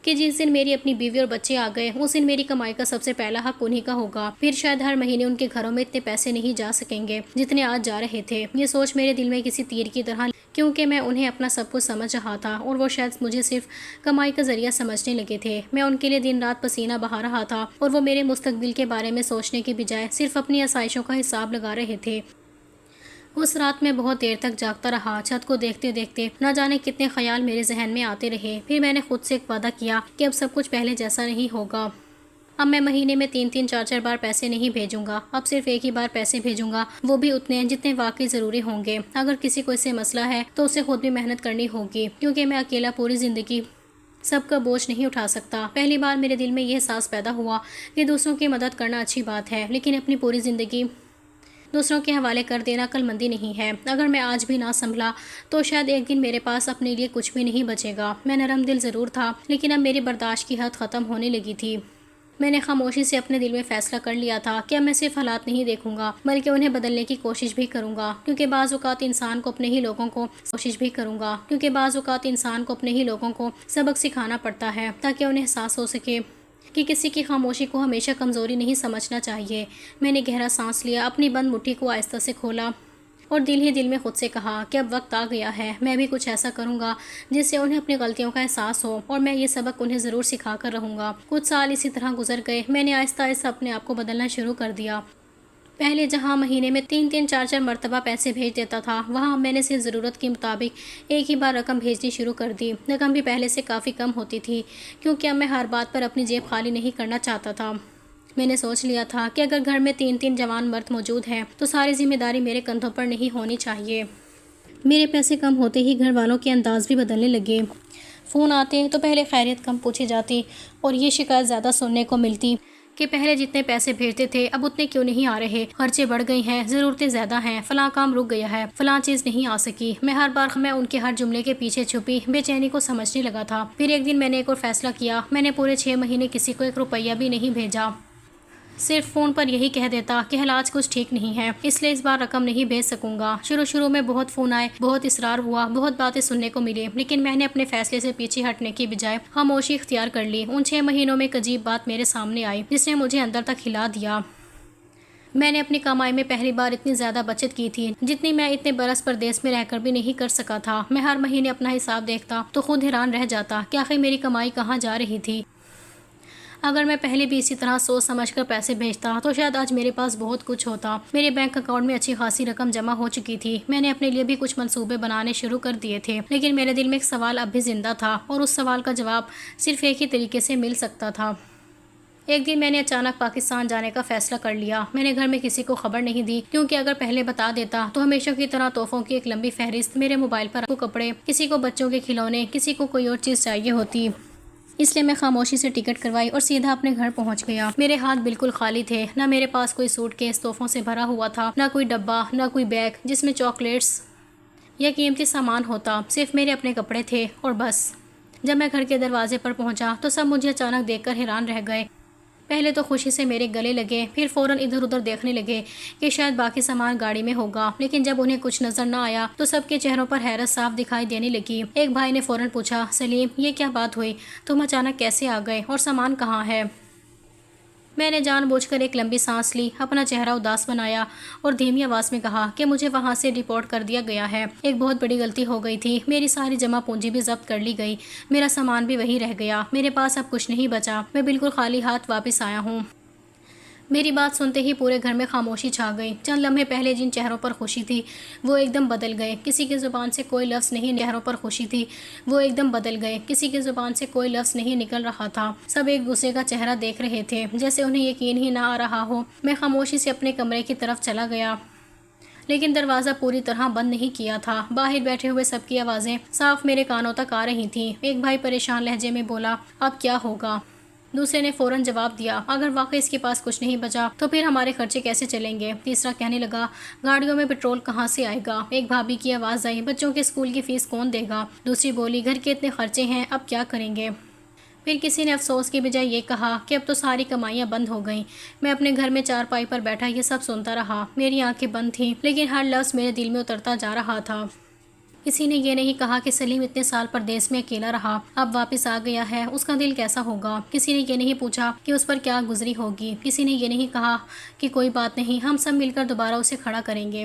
A: کہ جس دن میری اپنی بیوی اور بچے آ گئے اس دن میری کمائی کا سب سے پہلا حق انہی کا ہوگا، پھر شاید ہر مہینے ان کے گھروں میں اتنے پیسے نہیں جا سکیں گے جتنے آج جا رہے تھے۔ یہ سوچ میرے دل میں کسی تیر کی طرح، کیونکہ میں انہیں اپنا سب کچھ سمجھ رہا تھا اور وہ شاید مجھے صرف کمائی کا ذریعہ سمجھنے لگے تھے۔ میں ان کے لیے دن رات پسینہ بہا رہا تھا اور وہ میرے مستقبل کے بارے میں سوچنے کی بجائے صرف اپنی آسائشوں کا حساب لگا رہے تھے۔ اس رات میں بہت دیر تک جاگتا رہا، چھت کو دیکھتے دیکھتے نہ جانے کتنے خیال میرے ذہن میں آتے رہے۔ پھر میں نے خود سے ایک وعدہ کیا کہ اب سب کچھ پہلے جیسا نہیں ہوگا، اب میں مہینے میں 3-4 بار پیسے نہیں بھیجوں گا، اب صرف ایک ہی بار پیسے بھیجوں گا، وہ بھی اتنے جتنے واقعی ضروری ہوں گے۔ اگر کسی کو اس سے مسئلہ ہے تو اسے خود بھی محنت کرنی ہوگی، کیونکہ میں اکیلا پوری زندگی سب کا بوجھ نہیں اٹھا سکتا۔ پہلی بار میرے دل میں یہ احساس پیدا ہوا کہ دوسروں کی مدد کرنا اچھی بات ہے، لیکن اپنی پوری زندگی دوسروں کے حوالے کر دینا عقل مندی نہیں ہے۔ اگر میں آج بھی نہ سنبھلا تو شاید ایک دن میرے پاس اپنے لیے کچھ بھی نہیں بچے گا۔ میں نرم دل ضرور تھا، لیکن اب میری برداشت کی حد ختم ہونے لگی تھی۔ میں نے خاموشی سے اپنے دل میں فیصلہ کر لیا تھا کہ اب میں صرف حالات نہیں دیکھوں گا بلکہ انہیں بدلنے کی کوشش بھی کروں گا، کیونکہ بعض اوقات انسان کو اپنے ہی لوگوں کو سبق سکھانا پڑتا ہے تاکہ انہیں احساس ہو سکے کہ کسی کی خاموشی کو ہمیشہ کمزوری نہیں سمجھنا چاہیے۔ میں نے گہرا سانس لیا، اپنی بند مٹھی کو آہستہ سے کھولا اور دل ہی دل میں خود سے کہا کہ اب وقت آ گیا ہے، میں بھی کچھ ایسا کروں گا جس سے انہیں اپنی غلطیوں کا احساس ہو، اور میں یہ سبق انہیں ضرور سکھا کر رہوں گا۔ کچھ سال اسی طرح گزر گئے، میں نے آہستہ آہستہ اپنے آپ کو بدلنا شروع کر دیا۔ پہلے جہاں مہینے میں 3-4 مرتبہ پیسے بھیج دیتا تھا، وہاں میں نے صرف ضرورت کے مطابق ایک ہی بار رقم بھیجنی شروع کر دی۔ رقم بھی پہلے سے کافی کم ہوتی تھی، کیونکہ اب میں ہر بات پر اپنی جیب خالی نہیں کرنا چاہتا تھا۔ میں نے سوچ لیا تھا کہ اگر گھر میں 3 جوان مرد موجود ہیں تو ساری ذمہ داری میرے کندھوں پر نہیں ہونی چاہیے۔ میرے پیسے کم ہوتے ہی گھر والوں کے انداز بھی بدلنے لگے۔ فون آتے تو پہلے خیریت کم پوچھی جاتی اور یہ شکایت زیادہ سننے کو ملتی کہ پہلے جتنے پیسے بھیجتے تھے اب اتنے کیوں نہیں آ رہے، خرچے بڑھ گئے ہیں، ضرورتیں زیادہ ہیں، فلاں کام رک گیا ہے، فلاں چیز نہیں آ سکی۔ میں ان کے ہر جملے کے پیچھے چھپی بے چینی کو سمجھنے لگا تھا۔ پھر ایک دن میں نے ایک اور فیصلہ کیا۔ میں نے پورے 6 مہینے کسی کو 1 روپیہ بھی نہیں بھیجا، صرف فون پر یہی کہہ دیتا کہ حالات کچھ ٹھیک نہیں ہے، اس لیے اس بار رقم نہیں بھیج سکوں گا۔ شروع میں بہت فون آئے، بہت اصرار ہوا، بہت باتیں سننے کو ملی، لیکن میں نے اپنے فیصلے سے پیچھے ہٹنے کی بجائے خاموشی اختیار کر لی۔ ان 6 مہینوں میں ایک عجیب بات میرے سامنے آئی جس نے مجھے اندر تک ہلا دیا۔ میں نے اپنی کمائی میں پہلی بار اتنی زیادہ بچت کی تھی جتنی میں اتنے برس پردیس میں رہ کر بھی نہیں کر سکا تھا۔ میں ہر مہینے اپنا حساب دیکھتا تو خود حیران رہ جاتا کہ آخر میری کمائی کہاں جا رہی تھی۔ اگر میں پہلے بھی اسی طرح سوچ سمجھ کر پیسے بھیجتا تو شاید آج میرے پاس بہت کچھ ہوتا۔ میرے بینک اکاؤنٹ میں اچھی خاصی رقم جمع ہو چکی تھی۔ میں نے اپنے لیے بھی کچھ منصوبے بنانے شروع کر دیے تھے، لیکن میرے دل میں ایک سوال اب بھی زندہ تھا اور اس سوال کا جواب صرف ایک ہی طریقے سے مل سکتا تھا۔ ایک دن میں نے اچانک پاکستان جانے کا فیصلہ کر لیا۔ میں نے گھر میں کسی کو خبر نہیں دی، کیونکہ اگر پہلے بتا دیتا تو ہمیشہ کی طرح تحفوں کی ایک لمبی فہرست میرے موبائل پر کپڑے، کسی کو بچوں کے کھلونے، کسی کو کوئی اور چیز چاہیے ہوتی۔ اس لیے میں خاموشی سے ٹکٹ کروائی اور سیدھا اپنے گھر پہنچ گیا۔ میرے ہاتھ بالکل خالی تھے، نہ میرے پاس کوئی سوٹ کیس تحفوں سے بھرا ہوا تھا، نہ کوئی ڈبہ، نہ کوئی بیگ جس میں چاکلیٹس یا قیمتی سامان ہوتا، صرف میرے اپنے کپڑے تھے اور بس۔ جب میں گھر کے دروازے پر پہنچا تو سب مجھے اچانک دیکھ کر حیران رہ گئے۔ پہلے تو خوشی سے میرے گلے لگے، پھر فوراً ادھر ادھر دیکھنے لگے کہ شاید باقی سامان گاڑی میں ہوگا، لیکن جب انہیں کچھ نظر نہ آیا تو سب کے چہروں پر حیرت صاف دکھائی دینے لگی۔ ایک بھائی نے فوراً پوچھا، سلیم یہ کیا بات ہوئی، تم اچانک کیسے آ گئے اور سامان کہاں ہے؟ میں نے جان بوجھ کر ایک لمبی سانس لی، اپنا چہرہ اداس بنایا اور دھیمی آواز میں کہا کہ مجھے وہاں سے رپورٹ کر دیا گیا ہے۔ ایک بہت بڑی غلطی ہو گئی تھی، میری ساری جمع پونجی بھی ضبط کر لی گئی، میرا سامان بھی وہی رہ گیا، میرے پاس اب کچھ نہیں بچا، میں بالکل خالی ہاتھ واپس آیا ہوں۔ میری بات سنتے ہی پورے گھر میں خاموشی چھا گئی۔ چند لمحے پہلے جن چہروں پر خوشی تھی وہ ایک دم بدل گئے، کسی کی زبان سے کوئی لفظ نہیں، چہروں پر خوشی تھی وہ ایک دم بدل گئے، کسی کی زبان سے کوئی لفظ نہیں نکل رہا تھا۔ سب ایک دوسرے کا چہرہ دیکھ رہے تھے جیسے انہیں یقین ہی نہ آ رہا ہو۔ میں خاموشی سے اپنے کمرے کی طرف چلا گیا، لیکن دروازہ پوری طرح بند نہیں کیا تھا۔ باہر بیٹھے ہوئے سب کی آوازیں صاف میرے کانوں تک آ رہی تھیں۔ ایک بھائی پریشان لہجے میں بولا، اب کیا ہوگا؟ دوسرے نے فوراً جواب دیا، اگر واقعی اس کے پاس کچھ نہیں بچا تو پھر ہمارے خرچے کیسے چلیں گے؟ تیسرا کہنے لگا، گاڑیوں میں پٹرول کہاں سے آئے گا؟ ایک بھابھی کی آواز آئی، بچوں کے اسکول کی فیس کون دے گا؟ دوسری بولی، گھر کے اتنے خرچے ہیں، اب کیا کریں گے؟ پھر کسی نے افسوس کی بجائے یہ کہا کہ اب تو ساری کمائیاں بند ہو گئیں۔ میں اپنے گھر میں چارپائی پر بیٹھا یہ سب سنتا رہا۔ میری آنکھیں بند تھیں، لیکن ہر لفظ میرے دل میں اترتا جا رہا تھا۔ کسی نے یہ نہیں کہا کہ سلیم اتنے سال پردیس میں اکیلا رہا، اب واپس آ گیا ہے، اس کا دل کیسا ہوگا؟ کسی نے یہ نہیں پوچھا کہ اس پر کیا گزری ہوگی۔ کسی نے یہ نہیں کہا کہ کوئی بات نہیں، ہم سب مل کر دوبارہ اسے کھڑا کریں گے۔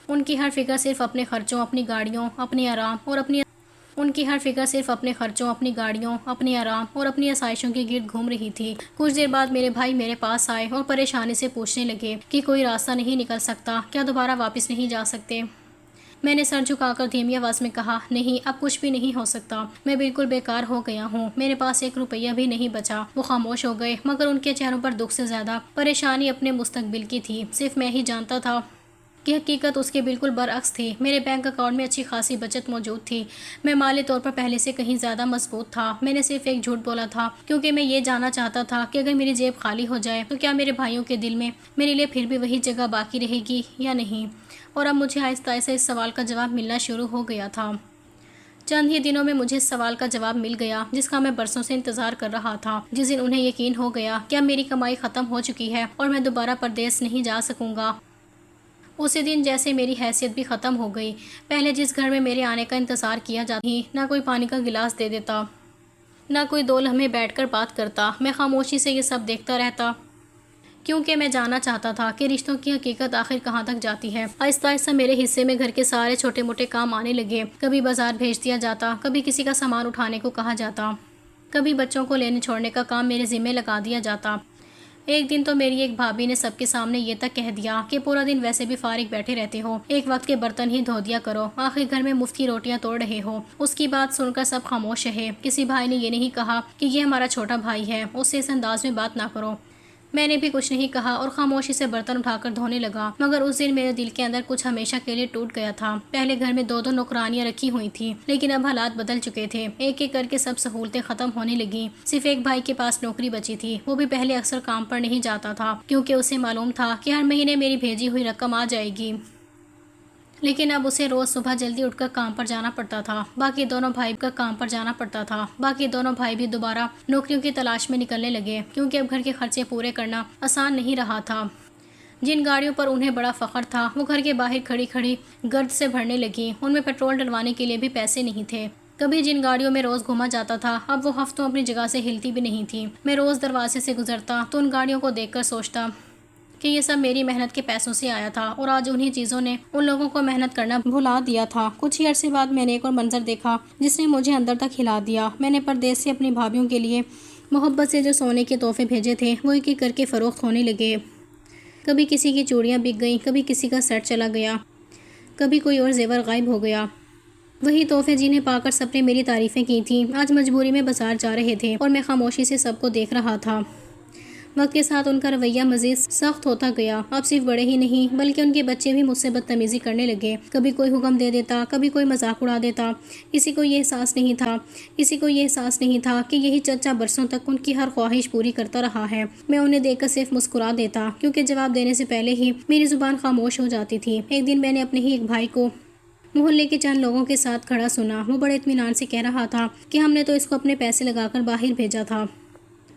A: ان کی ہر فکر صرف اپنے خرچوں، اپنی گاڑیوں، اپنے آرام اور اپنی آسائشوں کے گرد گھوم رہی تھی۔ کچھ دیر بعد میرے بھائی میرے پاس آئے اور پریشانی سے پوچھنے لگے کہ کوئی راستہ نہیں نکل سکتا، کیا دوبارہ واپس نہیں جا سکتے؟ میں نے سر جھکا کر دھیمی آواز میں کہا، نہیں، اب کچھ بھی نہیں ہو سکتا، میں بالکل بیکار ہو گیا ہوں، میرے پاس 1 روپیہ بھی نہیں بچا۔ وہ خاموش ہو گئے، مگر ان کے چہروں پر دکھ سے زیادہ پریشانی اپنے مستقبل کی تھی۔ صرف میں ہی جانتا تھا کہ حقیقت اس کے بالکل برعکس تھی۔ میرے بینک اکاؤنٹ میں اچھی خاصی بچت موجود تھی، میں مالی طور پر پہلے سے کہیں زیادہ مضبوط تھا۔ میں نے صرف ایک جھوٹ بولا تھا، کیونکہ میں یہ جاننا چاہتا تھا کہ اگر میری جیب خالی ہو جائے تو کیا میرے بھائیوں کے دل میں میرے لیے پھر بھی وہی جگہ باقی رہے گی یا نہیں؟ اور اب مجھے آہستہ آہستہ اس سوال کا جواب ملنا شروع ہو گیا تھا۔ چند ہی دنوں میں مجھے اس سوال کا جواب مل گیا جس کا میں برسوں سے انتظار کر رہا تھا۔ جس دن انہیں یقین ہو گیا کہ اب میری کمائی ختم ہو چکی ہے اور میں دوبارہ پردیس نہیں جا سکوں گا، اسی دن جیسے میری حیثیت بھی ختم ہو گئی۔ پہلے جس گھر میں میرے آنے کا انتظار کیا جاتا تھی، نہ کوئی پانی کا گلاس دے دیتا، نہ کوئی 2 لمحے بیٹھ کر بات کرتا، میں خاموشی سے یہ سب دیکھتا رہتا، کیونکہ میں جاننا چاہتا تھا کہ رشتوں کی حقیقت آخر کہاں تک جاتی ہے۔ آہستہ آہستہ میرے حصے میں گھر کے سارے چھوٹے موٹے کام آنے لگے۔ کبھی بازار بھیج دیا جاتا، کبھی کسی کا سامان اٹھانے کو کہا جاتا، کبھی بچوں کو لینے چھوڑنے کا کام میرے ذمہ لگا دیا جاتا۔ ایک دن تو میری ایک بھابھی نے سب کے سامنے یہ تک کہہ دیا کہ پورا دن ویسے بھی فارغ بیٹھے رہتے ہو، ایک وقت کے برتن ہی دھو دیا کرو، آخر گھر میں مفت کی روٹیاں توڑ رہے ہو۔ اس کی بات سن کر سب خاموش رہے۔ کسی بھائی نے یہ نہیں کہا کہ یہ ہمارا چھوٹا بھائی ہے، اس سے اس انداز میں بات نہ کرو۔ میں نے بھی کچھ نہیں کہا اور خاموشی سے برتن اٹھا کر دھونے لگا، مگر اس دن میرے دل کے اندر کچھ ہمیشہ کے لیے ٹوٹ گیا تھا۔ پہلے گھر میں 2 نوکرانیاں رکھی ہوئی تھیں، لیکن اب حالات بدل چکے تھے۔ ایک ایک کر کے سب سہولتیں ختم ہونے لگیں۔ صرف ایک بھائی کے پاس نوکری بچی تھی، وہ بھی پہلے اکثر کام پر نہیں جاتا تھا کیونکہ اسے معلوم تھا کہ ہر مہینے میری بھیجی ہوئی رقم آ جائے گی، لیکن اب اسے روز صبح جلدی اٹھ کر کام پر جانا پڑتا تھا۔ باقی دونوں بھائی بھی دوبارہ نوکریوں کی تلاش میں نکلنے لگے، کیونکہ اب گھر کے خرچے پورے کرنا آسان نہیں رہا تھا۔ جن گاڑیوں پر انہیں بڑا فخر تھا وہ گھر کے باہر کھڑی کھڑی گرد سے بھرنے لگیں۔ ان میں پیٹرول ڈلوانے کے لیے بھی پیسے نہیں تھے۔ کبھی جن گاڑیوں میں روز گھوما جاتا تھا اب وہ ہفتوں اپنی جگہ سے ہلتی بھی نہیں تھی۔ میں روز دروازے سے گزرتا تو ان گاڑیوں کو دیکھ کر سوچتا کہ یہ سب میری محنت کے پیسوں سے آیا تھا، اور آج انہی چیزوں نے ان لوگوں کو محنت کرنا بھلا دیا تھا۔ کچھ ہی عرصے بعد میں نے ایک اور منظر دیکھا جس نے مجھے اندر تک ہلا دیا۔ میں نے پردیس سے اپنی بھابھیوں کے لیے محبت سے جو سونے کے تحفے بھیجے تھے وہ ایک ایک کر کے فروخت ہونے لگے۔ کبھی کسی کی چوڑیاں بک گئیں، کبھی کسی کا سیٹ چلا گیا، کبھی کوئی اور زیور غائب ہو گیا۔ وہی تحفے جنہیں پا کر سب نے میری تعریفیں کی تھیں آج مجبوری میں بازار جا رہے تھے اور میں خاموشی سے سب کو دیکھ رہا تھا۔ وقت کے ساتھ ان کا رویہ مزید سخت ہوتا گیا۔ اب صرف بڑے ہی نہیں بلکہ ان کے بچے بھی مجھ سے بدتمیزی کرنے لگے۔ کبھی کوئی حکم دے دیتا، کبھی کوئی مذاق اڑا دیتا۔ کسی کو یہ احساس نہیں تھا کہ یہی چچا برسوں تک ان کی ہر خواہش پوری کرتا رہا ہے۔ میں انہیں دیکھ کر صرف مسکرا دیتا، کیونکہ جواب دینے سے پہلے ہی میری زبان خاموش ہو جاتی تھی۔ ایک دن میں نے اپنے ہی ایک بھائی کو محلے کے چند لوگوں کے ساتھ کھڑا سنا۔ وہ بڑے اطمینان سے کہہ رہا تھا کہ ہم نے تو اس کو اپنے پیسے لگا کر باہر بھیجا تھا،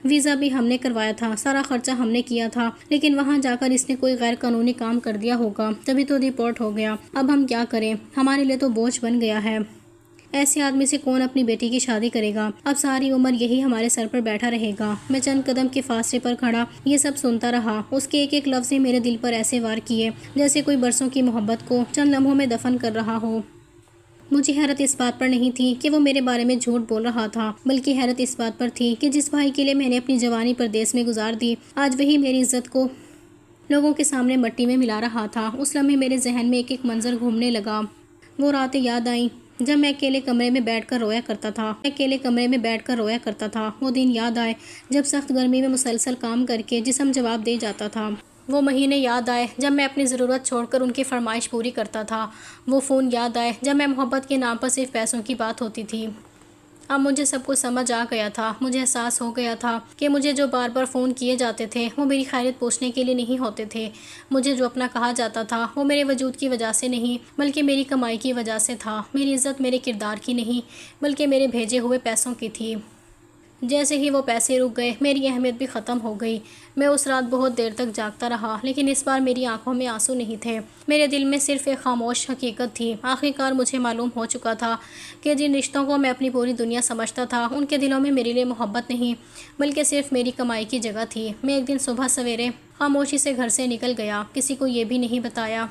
A: ویزا بھی ہم نے کروایا تھا، سارا خرچہ ہم نے کیا تھا، لیکن وہاں جا کر اس نے کوئی غیر قانونی کام کر دیا ہوگا، تبھی تو رپورٹ ہو گیا۔ اب ہم کیا کریں، ہمارے لیے تو بوجھ بن گیا ہے۔ ایسے آدمی سے کون اپنی بیٹی کی شادی کرے گا؟ اب ساری عمر یہی ہمارے سر پر بیٹھا رہے گا۔ میں چند قدم کے فاصلے پر کھڑا یہ سب سنتا رہا۔ اس کے ایک ایک لفظ نے میرے دل پر ایسے وار کیے جیسے کوئی برسوں کی محبت کو چند لمحوں میں دفن کر رہا ہو۔ مجھے حیرت اس بات پر نہیں تھی کہ وہ میرے بارے میں جھوٹ بول رہا تھا، بلکہ حیرت اس بات پر تھی کہ جس بھائی کے لیے میں نے اپنی جوانی پردیس میں گزار دی آج وہی میری عزت کو لوگوں کے سامنے مٹی میں ملا رہا تھا۔ اس لمحے میرے ذہن میں ایک ایک منظر گھومنے لگا۔ وہ راتیں یاد آئیں جب میں اکیلے کمرے میں بیٹھ کر رویا کرتا تھا۔ وہ دن یاد آئے جب سخت گرمی میں مسلسل کام کر کے جسم جواب دے جاتا تھا۔ وہ مہینے یاد آئے جب میں اپنی ضرورت چھوڑ کر ان کی فرمائش پوری کرتا تھا۔ وہ فون یاد آئے جب میں محبت کے نام پر صرف پیسوں کی بات ہوتی تھی۔ اب مجھے سب کچھ سمجھ آ گیا تھا۔ مجھے احساس ہو گیا تھا کہ مجھے جو بار بار فون کیے جاتے تھے وہ میری خیریت پوچھنے کے لیے نہیں ہوتے تھے۔ مجھے جو اپنا کہا جاتا تھا وہ میرے وجود کی وجہ سے نہیں بلکہ میری کمائی کی وجہ سے تھا۔ میری عزت میرے کردار کی نہیں بلکہ میرے بھیجے ہوئے پیسوں کی تھی۔ جیسے ہی وہ پیسے رک گئے میری اہمیت بھی ختم ہو گئی۔ میں اس رات بہت دیر تک جاگتا رہا، لیکن اس بار میری آنکھوں میں آنسو نہیں تھے، میرے دل میں صرف ایک خاموش حقیقت تھی۔ آخرکار مجھے معلوم ہو چکا تھا کہ جن رشتوں کو میں اپنی پوری دنیا سمجھتا تھا ان کے دلوں میں میرے لیے محبت نہیں بلکہ صرف میری کمائی کی جگہ تھی۔ میں ایک دن صبح سویرے خاموشی سے گھر سے نکل گیا، کسی کو یہ بھی نہیں بتایا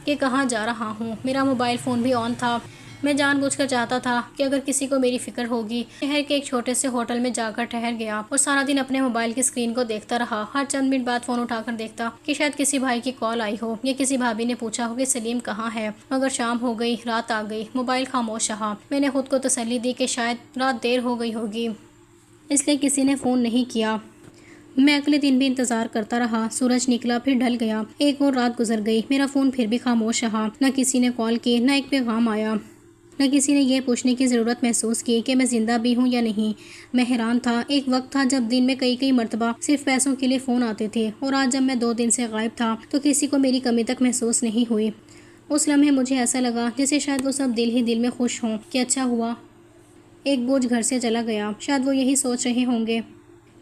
A: کہ کہاں جا رہا ہوں۔ میرا موبائل فون بھی آن تھا۔ میں جان بوجھ کر چاہتا تھا کہ اگر کسی کو میری فکر ہوگی۔ شہر کے ایک چھوٹے سے ہوٹل میں جا کر ٹھہر گیا اور سارا دن اپنے موبائل کی اسکرین کو دیکھتا رہا۔ ہر چند منٹ بعد فون اٹھا کر دیکھتا کہ شاید کسی بھائی کی کال آئی ہو یا کسی بھابھی نے پوچھا ہو کہ سلیم کہاں ہے، مگر شام ہو گئی، رات آ گئی، موبائل خاموش رہا۔ میں نے خود کو تسلی دی کہ شاید رات دیر ہو گئی ہوگی اس لیے کسی نے فون نہیں کیا۔ میں اگلے دن بھی انتظار کرتا رہا۔ سورج نکلا پھر ڈھل گیا، ایک اور رات گزر گئی، میرا فون پھر بھی خاموش رہا۔ نہ کسی نے کال کی، نہ ایک پیغام آیا، نہ کسی نے یہ پوچھنے کی ضرورت محسوس کی کہ میں زندہ بھی ہوں یا نہیں۔ میں حیران تھا۔ ایک وقت تھا جب دن میں کئی مرتبہ صرف پیسوں کے لیے فون آتے تھے، اور آج جب میں 2 دن سے غائب تھا تو کسی کو میری کمی تک محسوس نہیں ہوئی۔ اس لمحے مجھے ایسا لگا جیسے شاید وہ سب دل ہی دل میں خوش ہوں کہ اچھا ہوا ایک بوجھ گھر سے چلا گیا۔ شاید وہ یہی سوچ رہے ہوں گے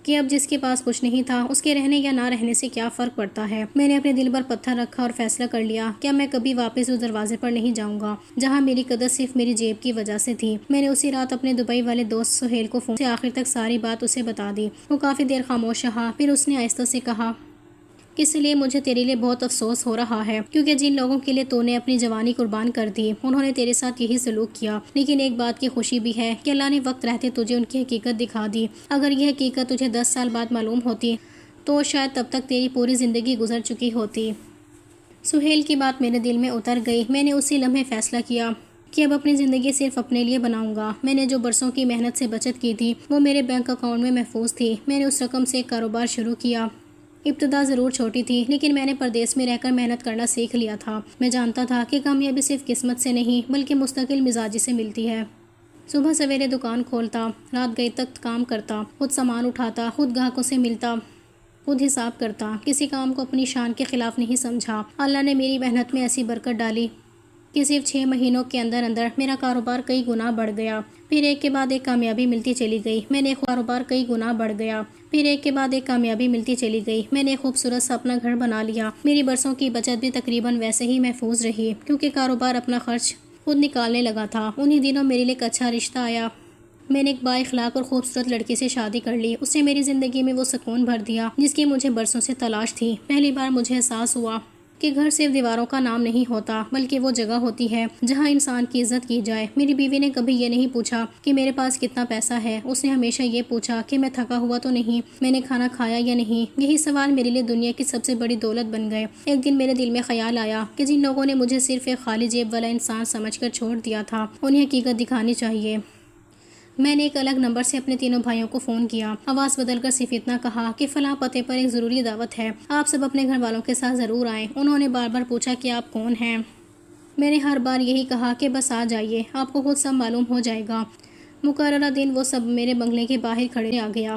A: کہ اب جس کے پاس کچھ نہیں تھا اس کے رہنے یا نہ رہنے سے کیا فرق پڑتا ہے۔ میں نے اپنے دل پر پتھر رکھا اور فیصلہ کر لیا کہ میں کبھی واپس اس دروازے پر نہیں جاؤں گا جہاں میری قدر صرف میری جیب کی وجہ سے تھی۔ میں نے اسی رات اپنے دبئی والے دوست سہیل کو فون سے آخر تک ساری بات اسے بتا دی۔ وہ کافی دیر خاموش رہا، پھر اس نے آہستہ سے کہا کہ اس لیے مجھے تیرے لیے بہت افسوس ہو رہا ہے، کیونکہ جن لوگوں کے لیے تو نے اپنی جوانی قربان کر دی انہوں نے تیرے ساتھ یہی سلوک کیا، لیکن ایک بات کی خوشی بھی ہے کہ اللہ نے وقت رہتے تجھے ان کی حقیقت دکھا دی۔ اگر یہ حقیقت تجھے 10 سال بعد معلوم ہوتی تو شاید تب تک تیری پوری زندگی گزر چکی ہوتی۔ سہیل کی بات میرے دل میں اتر گئی۔ میں نے اسی لمحے فیصلہ کیا کہ اب اپنی زندگی صرف اپنے لیے بناؤں گا۔ میں نے جو برسوں کی محنت سے بچت کی تھی وہ میرے بینک اکاؤنٹ میں محفوظ تھی۔ میں نے اس رقم سے ایک کاروبار شروع کیا۔ ابتدا ضرور چھوٹی تھی، لیکن میں نے پردیس میں رہ کر محنت کرنا سیکھ لیا تھا۔ میں جانتا تھا کہ کامیابی صرف قسمت سے نہیں بلکہ مستقل مزاجی سے ملتی ہے۔ صبح سویرے دکان کھولتا، رات گئے تک کام کرتا، خود سامان اٹھاتا، خود گاہکوں سے ملتا، خود حساب کرتا، کسی کام کو اپنی شان کے خلاف نہیں سمجھا۔ اللہ نے میری محنت میں ایسی برکت ڈالی کہ صرف 6 مہینوں کے اندر میرا کاروبار کئی گنا بڑھ گیا۔ پھر ایک کے بعد ایک کامیابی ملتی چلی گئی۔ میں نے کاروبار کئی گنا بڑھ گیا۔ پھر ایک کے بعد ایک کامیابی ملتی چلی گئی۔ میں نے خوبصورت سا اپنا گھر بنا لیا۔ میری برسوں کی بچت بھی تقریباً ویسے ہی محفوظ رہی، کیونکہ کاروبار اپنا خرچ خود نکالنے لگا تھا۔ انہی دنوں میرے لیے ایک اچھا رشتہ آیا۔ میں نے ایک با اخلاق اور خوبصورت لڑکی سے شادی کر لی۔ اس نے میری زندگی میں وہ سکون بھر دیا جس کی مجھے برسوں سے تلاش تھی۔ پہلی بار مجھے احساس ہوا کہ گھر صرف دیواروں کا نام نہیں ہوتا، بلکہ وہ جگہ ہوتی ہے جہاں انسان کی عزت کی جائے۔ میری بیوی نے کبھی یہ نہیں پوچھا کہ میرے پاس کتنا پیسہ ہے، اس نے ہمیشہ یہ پوچھا کہ میں تھکا ہوا تو نہیں، میں نے کھانا کھایا یا نہیں۔ یہی سوال میرے لیے دنیا کی سب سے بڑی دولت بن گئے۔ ایک دن میرے دل میں خیال آیا کہ جن لوگوں نے مجھے صرف ایک خالی جیب والا انسان سمجھ کر چھوڑ دیا تھا، انہیں حقیقت دکھانی چاہیے۔ میں نے ایک الگ نمبر سے اپنے تینوں بھائیوں کو فون کیا۔ آواز بدل کر صرف اتنا کہا کہ فلاں پتے پر ایک ضروری دعوت ہے، آپ سب اپنے گھر والوں کے ساتھ ضرور آئیں۔ انہوں نے بار بار پوچھا کہ آپ کون ہیں۔ میں نے ہر بار یہی کہا کہ بس آ جائیے، آپ کو خود سب معلوم ہو جائے گا۔ مقررہ دن وہ سب میرے بنگلے کے باہر کھڑے آ گیا۔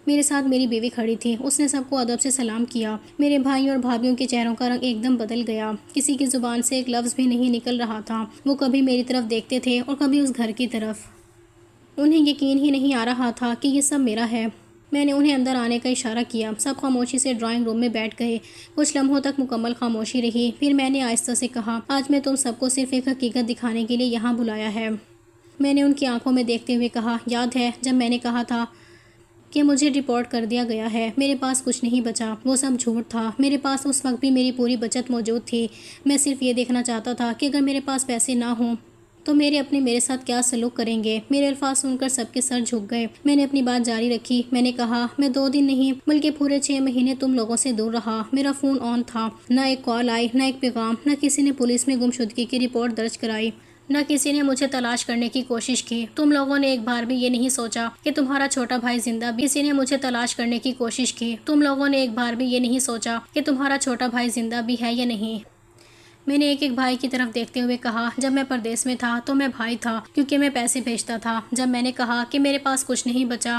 A: میرے ساتھ میری بیوی کھڑی تھی۔ اس نے سب کو ادب سے سلام کیا۔ میرے بھائیوں اور بھابھیوں کے چہروں کا رنگ ایک دم بدل گیا۔ کسی کی زبان سے ایک لفظ بھی نہیں نکل رہا تھا۔ وہ کبھی میری طرف دیکھتے تھے اور کبھی اس گھر کی طرف۔ انہیں یقین ہی نہیں آ رہا تھا کہ یہ سب میرا ہے۔ میں نے انہیں اندر آنے کا اشارہ کیا۔ سب خاموشی سے ڈرائنگ روم میں بیٹھ گئے۔ کچھ لمحوں تک مکمل خاموشی رہی۔ پھر میں نے آہستہ سے کہا، آج میں تم سب کو صرف ایک حقیقت دکھانے کے لیے یہاں بلایا ہے۔ میں نے ان کی آنکھوں میں دیکھتے ہوئے کہا، یاد ہے جب میں نے کہا تھا کہ مجھے ڈپورٹ کر دیا گیا ہے، میرے پاس کچھ نہیں بچا، وہ سب جھوٹ تھا۔ میرے پاس اس وقت بھی میری پوری بچت موجود تھی۔ میں صرف یہ دیکھنا چاہتا تھا کہ اگر میرے پاس پیسے نہ ہوں تو میرے ساتھ کیا سلوک کریں گے۔ میرے الفاظ سن کر سب کے سر جھک گئے۔ میں نے اپنی بات جاری رکھی۔ میں نے کہا، میں 2 دن نہیں بلکہ پورے 6 مہینے تم لوگوں سے دور رہا۔ میرا فون آن تھا، نہ ایک کال آئی، نہ ایک پیغام، نہ کسی نے پولیس میں گمشدگی کی رپورٹ درج کرائی، نہ کسی نے مجھے تلاش کرنے کی کوشش کی۔ تم لوگوں نے ایک بار بھی یہ نہیں سوچا کہ تمہارا چھوٹا بھائی زندہ بھی کسی نے مجھے تلاش کرنے کی کوشش کی۔ تم لوگوں نے ایک بار بھی یہ نہیں سوچا کہ تمہارا چھوٹا بھائی زندہ بھی ہے یا نہیں۔ میں نے ایک بھائی کی طرف دیکھتے ہوئے کہا، جب میں پردیس میں تھا تو میں بھائی تھا کیونکہ میں پیسے بھیجتا تھا۔ جب میں نے کہا کہ میرے پاس کچھ نہیں بچا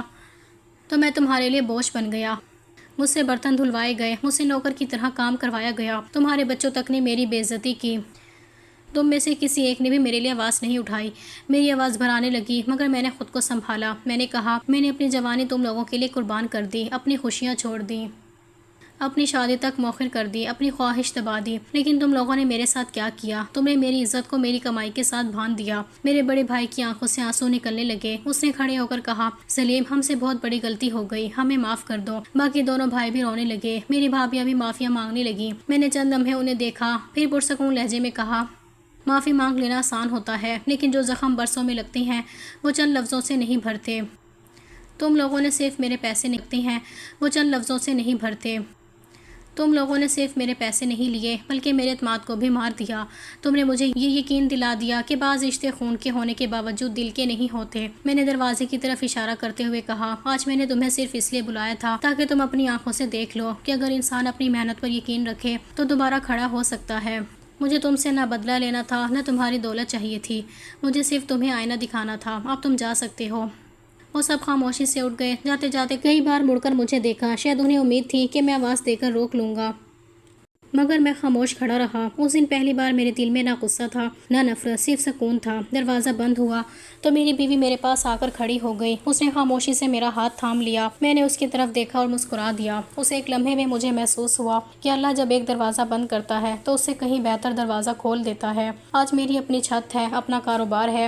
A: تو میں تمہارے لیے بوجھ بن گیا۔ مجھ سے برتن دھلوائے گئے، مجھ سے نوکر کی طرح کام کروایا گیا، تمہارے بچوں تک نے میری بے عزتی کی۔ تم میں سے کسی ایک نے بھی میرے لیے آواز نہیں اٹھائی۔ میری آواز بھرانے لگی، مگر میں نے خود کو سنبھالا۔ میں نے کہا، میں نے اپنی جوانی تم لوگوں کے لیے قربان کر دی، اپنی خوشیاں چھوڑ دیں، اپنی شادی تک مؤخر کر دی، اپنی خواہش دبا دی، لیکن تم لوگوں نے میرے ساتھ کیا کیا؟ تم نے میری عزت کو میری کمائی کے ساتھ باندھ دیا۔ میرے بڑے بھائی کی آنکھوں سے آنسو نکلنے لگے۔ اس نے کھڑے ہو کر کہا، سلیم، ہم سے بہت بڑی غلطی ہو گئی، ہمیں معاف کر دو۔ باقی دونوں بھائی بھی رونے لگے۔ میری بھابھیاں بھی معافیا مانگنے لگیں۔ میں نے چند لمحے انہیں دیکھا، پھر پرسکون لہجے میں کہا، معافی مانگ لینا آسان ہوتا ہے، لیکن جو زخم برسوں میں لگتے ہیں وہ چند لفظوں سے نہیں بھرتے۔ تم لوگوں نے صرف میرے پیسے نکلتے ہیں، وہ چند لفظوں سے نہیں بھرتے۔ تم لوگوں نے صرف میرے پیسے نہیں لیے بلکہ میرے اعتماد کو بھی مار دیا۔ تم نے مجھے یہ یقین دلا دیا کہ بعض رشتے خون کے ہونے کے باوجود دل کے نہیں ہوتے۔ میں نے دروازے کی طرف اشارہ کرتے ہوئے کہا، آج میں نے تمہیں صرف اس لیے بلایا تھا تاکہ تم اپنی آنکھوں سے دیکھ لو کہ اگر انسان اپنی محنت پر یقین رکھے تو دوبارہ کھڑا ہو سکتا ہے۔ مجھے تم سے نہ بدلہ لینا تھا، نہ تمہاری دولت چاہیے تھی، مجھے صرف تمہیں آئینہ دکھانا تھا۔ اب تم جا سکتے ہو۔ وہ سب خاموشی سے اٹھ گئے۔ جاتے جاتے کئی بار مڑ کر مجھے دیکھا، شاید انہیں امید تھی کہ میں آواز دے کر روک لوں گا، مگر میں خاموش کھڑا رہا۔ اس دن پہلی بار میرے دل میں نہ غصہ تھا نہ نفرت، صرف سکون تھا۔ دروازہ بند ہوا تو میری بیوی میرے پاس آ کر کھڑی ہو گئی۔ اس نے خاموشی سے میرا ہاتھ تھام لیا۔ میں نے اس کی طرف دیکھا اور مسکرا دیا۔ اس ایک لمحے میں مجھے محسوس ہوا کہ اللہ جب ایک دروازہ بند کرتا ہے تو اس سے کہیں بہتر دروازہ کھول دیتا ہے۔ آج میری اپنی چھت ہے، اپنا کاروبار ہے،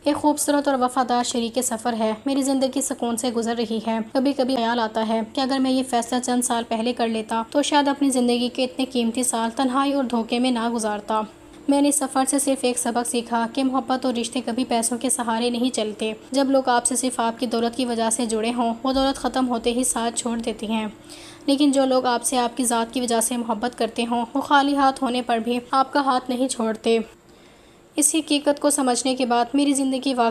A: ایک خوبصورت اور وفادار شریک سفر ہے۔ میری زندگی سکون سے گزر رہی ہے۔ کبھی کبھی خیال آتا ہے کہ اگر میں یہ فیصلہ چند سال پہلے کر لیتا تو شاید اپنی زندگی کے اتنے قیمتی سال تنہائی اور دھوکے میں نہ گزارتا۔ میں نے اس سفر سے صرف ایک سبق سیکھا کہ محبت اور رشتے کبھی پیسوں کے سہارے نہیں چلتے۔ جب لوگ آپ سے صرف آپ کی دولت کی وجہ سے جڑے ہوں، وہ دولت ختم ہوتے ہی ساتھ چھوڑ دیتی ہیں، لیکن جو لوگ آپ سے آپ کی ذات کی وجہ سے محبت کرتے ہوں، وہ خالی ہاتھ ہونے پر بھی آپ کا ہاتھ نہیں چھوڑتے۔ اس حقیقت کو سمجھنے کے بعد میری زندگی واقعی